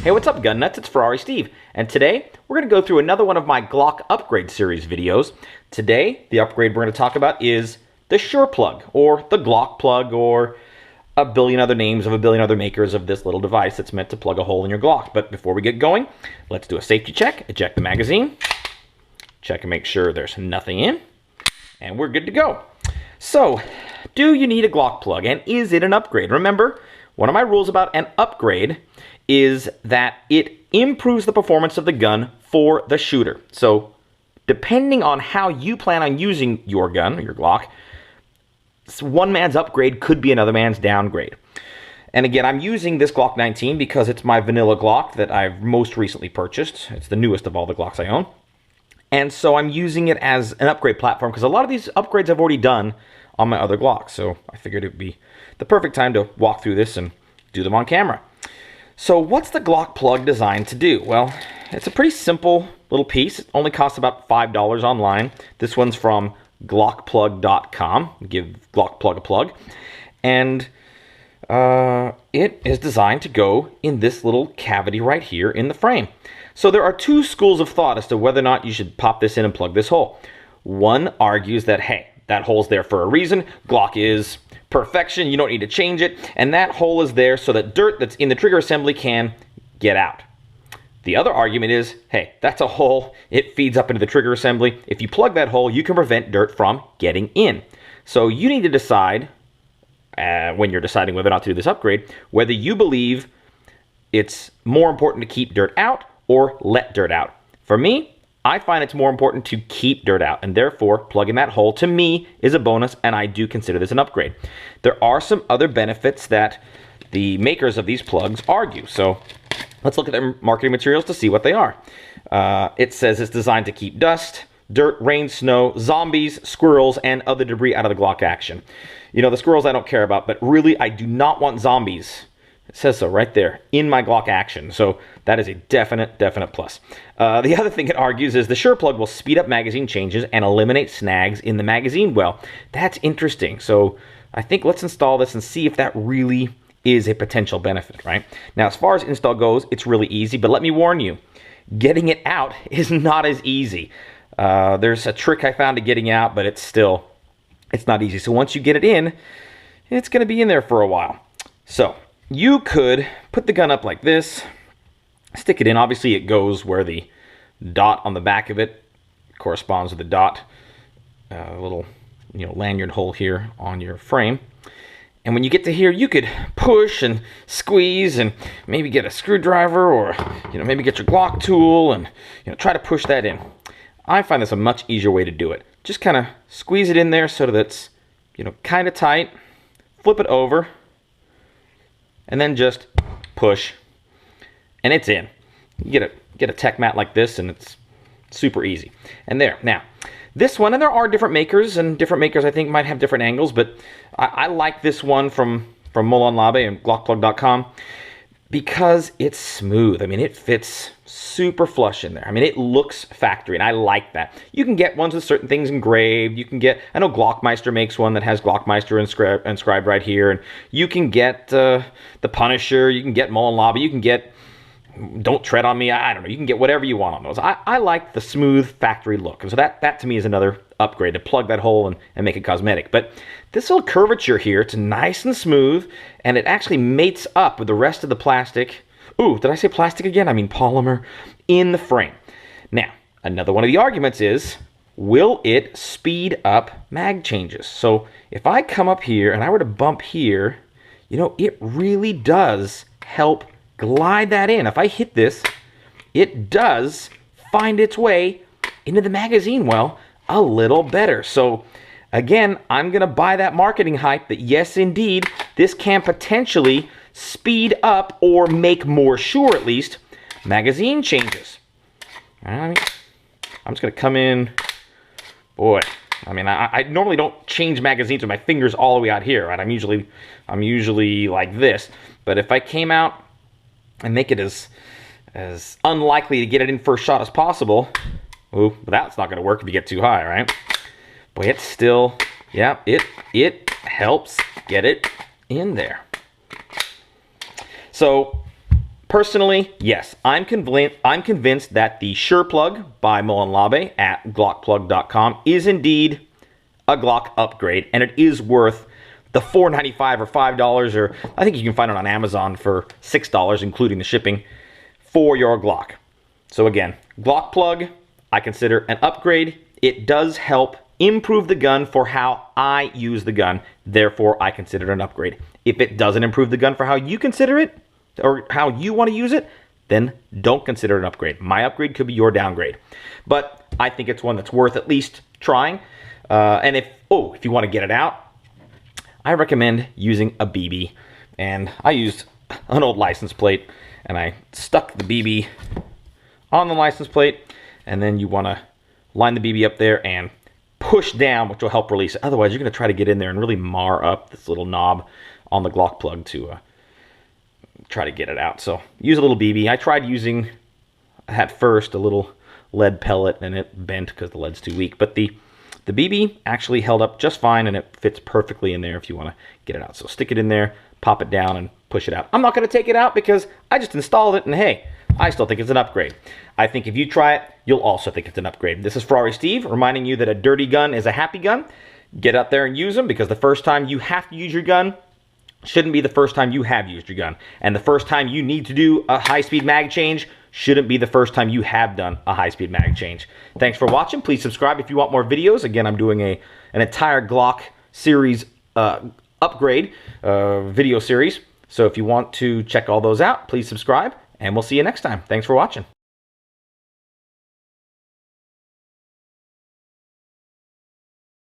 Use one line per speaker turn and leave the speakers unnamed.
Hey, what's up, gun nuts? It's Ferrari Steve, and today we're going to go through another one of my Glock upgrade series videos. Today, the upgrade we're going to talk about is the Sure plug, or the Glock plug, or a billion other names of a billion other makers of this little device that's meant to plug a hole in your Glock. But before we get going, let's do a safety check, eject the magazine, check and make sure there's nothing in, and we're good to go. So, do you need a Glock plug, and is it an upgrade? Remember, one of my rules about an upgrade is that it improves the performance of the gun for the shooter. So, depending on how you plan on using your gun, or your Glock, one man's upgrade could be another man's downgrade. And again, I'm using this Glock 19 because it's my vanilla Glock that I've most recently purchased. It's the newest of all the Glocks I own. And so I'm using it as an upgrade platform because a lot of these upgrades I've already done on my other Glocks. So I figured it would be the perfect time to walk through this and do them on camera. So what's the Glock plug designed to do? Well, it's a pretty simple little piece. It only costs about $5 online. This one's from glockplug.com. Give Glock plug a plug. And it is designed to go in this little cavity right here in the frame. So there are two schools of thought as to whether or not you should pop this in and plug this hole. One argues that, hey, that hole's there for a reason. Glock is perfection. You don't need to change it. And that hole is there so that dirt that's in the trigger assembly can get out. The other argument is, hey, that's a hole. It feeds up into the trigger assembly. If you plug that hole, you can prevent dirt from getting in. So you need to decide, when you're deciding whether or not to do this upgrade, whether you believe it's more important to keep dirt out or let dirt out. For me, I find it's more important to keep dirt out, and therefore plugging that hole to me is a bonus, and I do consider this an upgrade. There are some other benefits that the makers of these plugs argue. So let's look at their marketing materials to see what they are. It says it's designed to keep dust, dirt, rain, snow, zombies, squirrels, and other debris out of the Glock action. You know, the squirrels I don't care about, but really I do not want zombies. It says so right there, in my Glock action. So that is a definite plus. The other thing it argues is the Sure plug will speed up magazine changes and eliminate snags in the magazine. Well, that's interesting. So I think let's install this and see if that really is a potential benefit, right? Now, as far as install goes, it's really easy, but let me warn you, getting it out is not as easy. There's a trick I found to getting out, but it's not easy. So once you get it in, it's going to be in there for a while. So you could put the gun up like this, stick it in. Obviously, it goes where the dot on the back of it corresponds with the dot, little lanyard hole here on your frame. And when you get to here, you could push and squeeze and maybe get a screwdriver or maybe get your Glock tool and try to push that in. I find this a much easier way to do it. Just kind of squeeze it in there so that it's kind of tight. Flip it over. And then just push, and it's in. You get a tech mat like this, and it's super easy. And there. Now, this one, and there are different makers, and different makers I think might have different angles, but I like this one from Molon Labe and glockplug.com because it's smooth. I mean, it fits super flush in there. I mean, it looks factory, and I like that. You can get ones with certain things engraved. You can get, I know Glockmeister makes one that has Glockmeister inscribed right here, and you can get the Punisher, you can get Molon Labe, you can get Don't Tread on Me, I don't know, you can get whatever you want on those. I like the smooth factory look, and so that to me is another upgrade, to plug that hole and make it cosmetic. But this little curvature here, it's nice and smooth, and it actually mates up with the rest of the plastic. Ooh, did I say plastic again? I mean polymer in the frame. Now, another one of the arguments is, will it speed up mag changes? So if I come up here and I were to bump here, it really does help glide that in. If I hit this, it does find its way into the magazine well a little better. So again, I'm going to buy that marketing hype that yes, indeed, this can potentially speed up or make more sure, at least, magazine changes. I'm just going to come in. Boy, I mean, I normally don't change magazines with my fingers all the way out here, right? I'm usually like this. But if I came out and make it as unlikely to get it in first shot as possible, ooh, but that's not going to work if you get too high, right? Boy, it's still, yeah, it helps get it in there. So Personally, yes, I'm convinced that the Sure Plug by Molenlabe at glockplug.com is indeed a Glock upgrade, and it is worth the $4.95 or $5, or I think you can find it on Amazon for $6, including the shipping, for your Glock. So again, Glock Plug, I consider an upgrade. It does help improve the gun for how I use the gun. Therefore, I consider it an upgrade. If it doesn't improve the gun for how you consider it, or how you want to use it, then don't consider it an upgrade. My upgrade could be your downgrade. But I think it's one that's worth at least trying. And if you want to get it out, I recommend using a BB. And I used an old license plate, and I stuck the BB on the license plate, and then you want to line the BB up there and push down, which will help release it. Otherwise, you're going to try to get in there and really mar up this little knob on the Glock plug to try to get it out. So use a little BB. I tried using, at first, a little lead pellet, and it bent because the lead's too weak. But the BB actually held up just fine, and it fits perfectly in there if you want to get it out. So stick it in there, pop it down, and push it out. I'm not going to take it out because I just installed it, and hey, I still think it's an upgrade. I think if you try it, you'll also think it's an upgrade. This is Ferrari Steve reminding you that a dirty gun is a happy gun. Get out there and use them, because the first time you have to use your gun shouldn't be the first time you have used your gun. And the first time you need to do a high-speed mag change shouldn't be the first time you have done a high-speed mag change. Thanks for watching. Please subscribe if you want more videos. Again, I'm doing an entire Glock series upgrade video series. So if you want to check all those out, please subscribe, and we'll see you next time. Thanks for watching.